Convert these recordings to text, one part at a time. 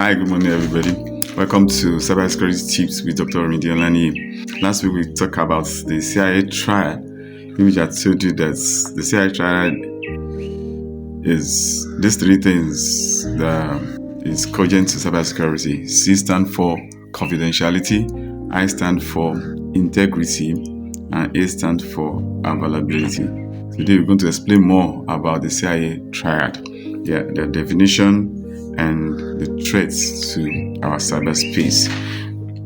Hi, good morning, everybody. Welcome to Cybersecurity Tips with Dr. RindeOLANIYIWeek. Last week we talked about the CIA TRIAD, in which I told you that the CIA TRIAD is these three things that is cogent to cybersecurity. C stands for confidentiality, I stand for integrity, and A stands for availability. Today we're going to explain more about the CIA TRIAD, the definition and the threats to our cyberspace.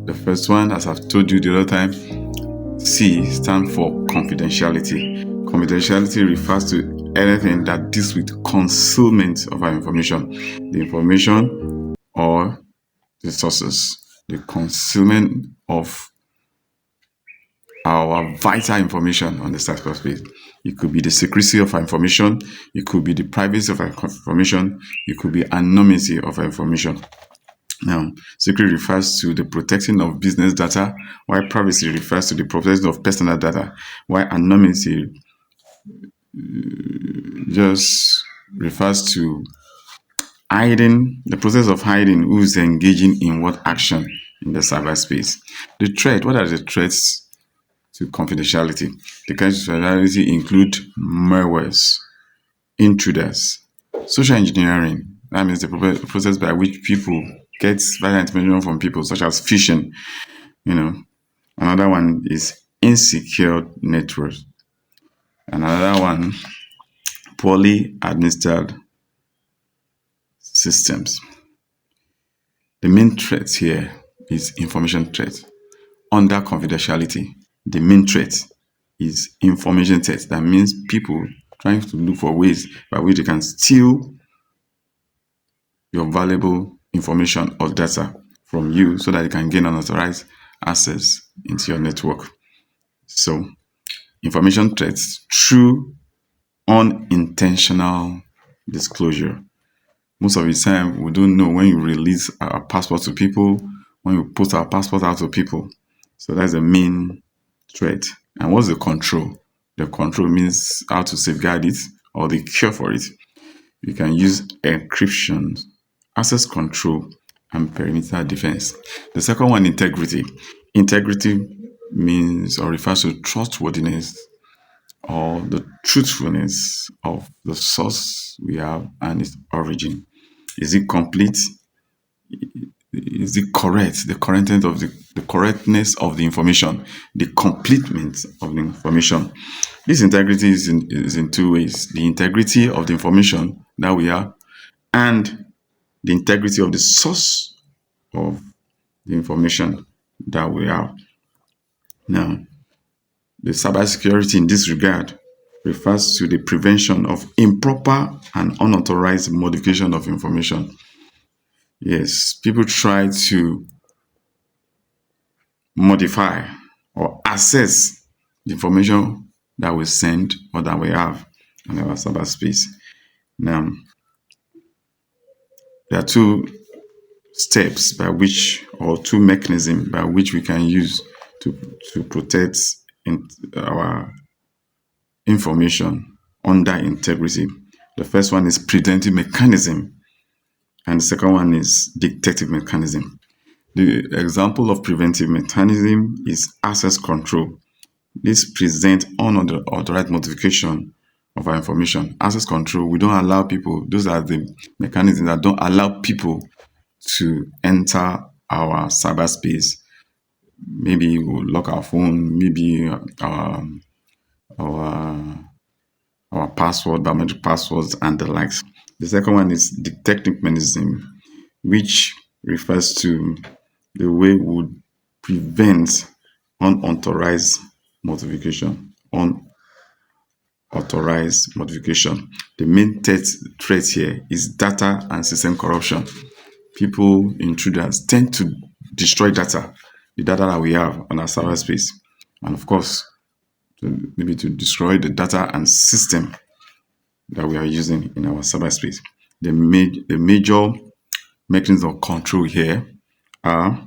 The first one, as I've told you the other time, C stands for confidentiality. Confidentiality refers to anything that deals with concealment of our information, the information or the sources, the concealment of our vital information on the cyberspace. It could be the secrecy of our information, it could be the privacy of our information, it could be anonymity of our information. Now, security refers to the protecting of business data, while privacy refers to the protection of personal data, while anonymity just refers to hiding, the process of hiding who is engaging in what action in the cyberspace. The threat, what are the threats to confidentiality? The confidentiality include malwares, intruders, social engineering. That means the process by which people get vital information from people, such as phishing. Another one is insecure networks. Another one, poorly administered systems. The main threat here is information threat. Under confidentiality, the main threat is information threat. That means people trying to look for ways by which they can steal your valuable information or data from you so that you can gain unauthorized access into your network. So, information threats through unintentional disclosure. Most of the time, we don't know when you release our passport to people, when you put our passport out to people. So that's the main threat. And what's the control? The control means how to safeguard it or the cure for it. You can use encryption, access control, and perimeter defense. The second one, integrity. Integrity means or refers to trustworthiness or the truthfulness of the source we have and its origin. Is it complete? Is it correct? The correctness of the information, the completeness of the information. This integrity is in two ways: the integrity of the information that we have, and the integrity of the source of the information that we have. Now, the cybersecurity in this regard refers to the prevention of improper and unauthorized modification of information. Yes, people try to modify or access the information that we send or that we have in our cyberspace. Now, there are two steps by which, or two mechanisms by which we can use to protect our information under integrity. The first one is preventive mechanism, and the second one is detective mechanism. The example of preventive mechanism is access control. This presents unauthorized modification of our information. Access control, we don't allow people, those are the mechanisms that don't allow people to enter our cyberspace. Maybe we'll lock our phone, maybe our password, biometric passwords, and the likes. The second one is detective mechanism, which refers to the way we would prevent unauthorized modification. The main threat here is data and system corruption. People, intruders, tend to destroy data, the data that we have on our cyberspace, and of course, maybe to destroy the data and system that we are using in our cyberspace. The major mechanisms of control here are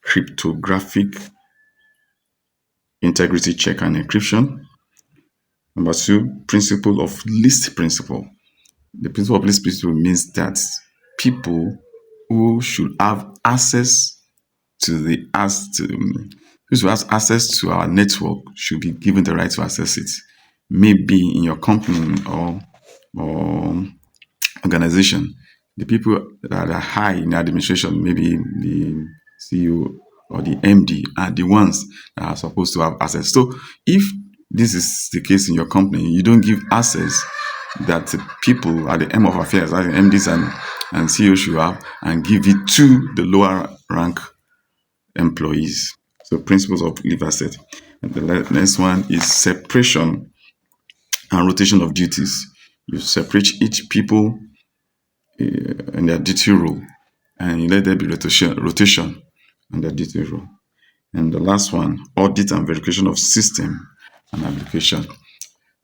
cryptographic integrity check and encryption. Number two, principle of least principle. The principle of least principle means that people who should have access to the who should have access to our network should be given the right to access it. Maybe in your company or organization, the people that are high in administration, maybe the CEO or the MD, are the ones that are supposed to have access. So if this is the case in your company, you don't give access that the people at the end of affairs, like MDs and CEOs should have, and give it to the lower rank employees. So principles of leave asset. And the next one is separation and rotation of duties. You separate each people in their duty role, and you let there be rotation on their duty role. And the last one, audit and verification of system and application.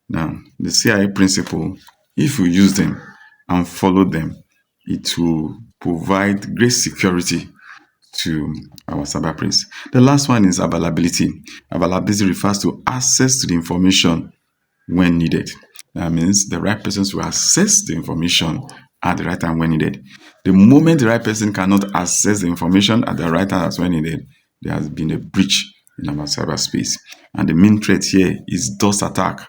Now, the CIA principle, if we use them and follow them, it will provide great security to our cyberspace. The last one is availability. Availability refers to access to the information when needed. That means the right persons will access the information at the right time when needed. The moment the right person cannot access the information at the right time as when needed, there has been a breach in our cyberspace. And the main threat here is DOS attack.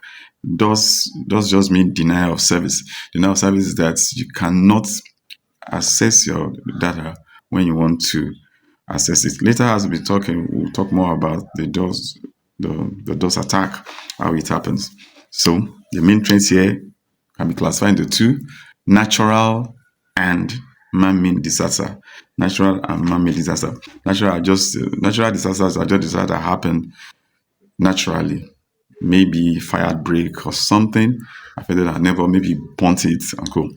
DOS just mean denial of service. Denial of service is that you cannot access your data when you want to access it. Later, as we'll talk more about the DOS attack, how it happens. So the main trends here can be classified into two: natural and man-made disaster. Natural and man-made disaster. Natural disasters are just disasters that happen naturally. Maybe fire break or something affected our neighbor, maybe burnt it and go.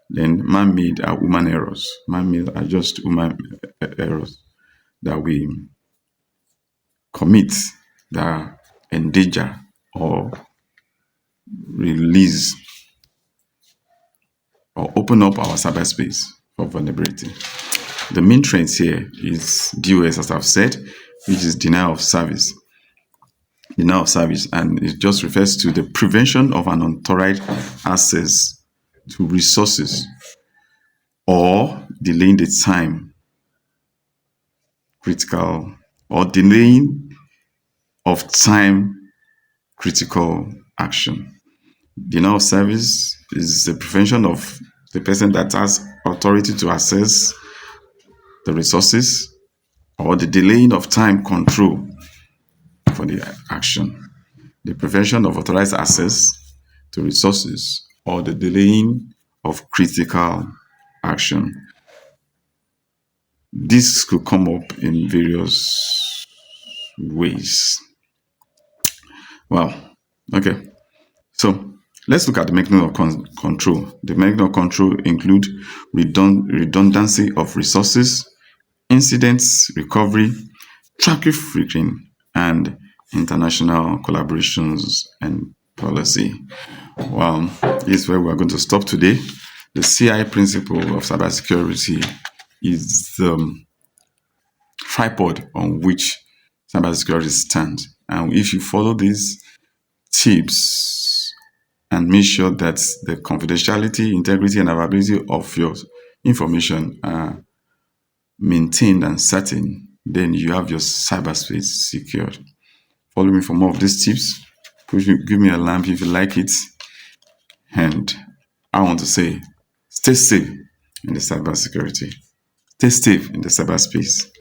Then man-made are human errors. Man-made are just human errors that we commit that endanger or release or open up our cyberspace for vulnerability. The main trends here is DOS, as I've said, which is denial of service. Denial of service, and it just refers to the prevention of an unauthorized access to resources or delaying the time critical or delaying of time critical action. Denial of service is the prevention of the person that has authority to access the resources or the delaying of time control for the action. The prevention of authorized access to resources or the delaying of critical action. This could come up in various ways. Well, okay. So let's look at the mechanism of control. The mechanism of control include redundancy of resources, incidents recovery, traffic freezing, and international collaborations and policy. Well, this is where we're going to stop today. The CI principle of cybersecurity is the tripod on which cybersecurity stands. And if you follow these tips and make sure that the confidentiality, integrity, and availability of your information are maintained and certain, then you have your cyberspace secured. Follow me for more of these tips. Give me a lamp if you like it. And I want to say, stay safe in the cybersecurity. Stay safe in the cyberspace.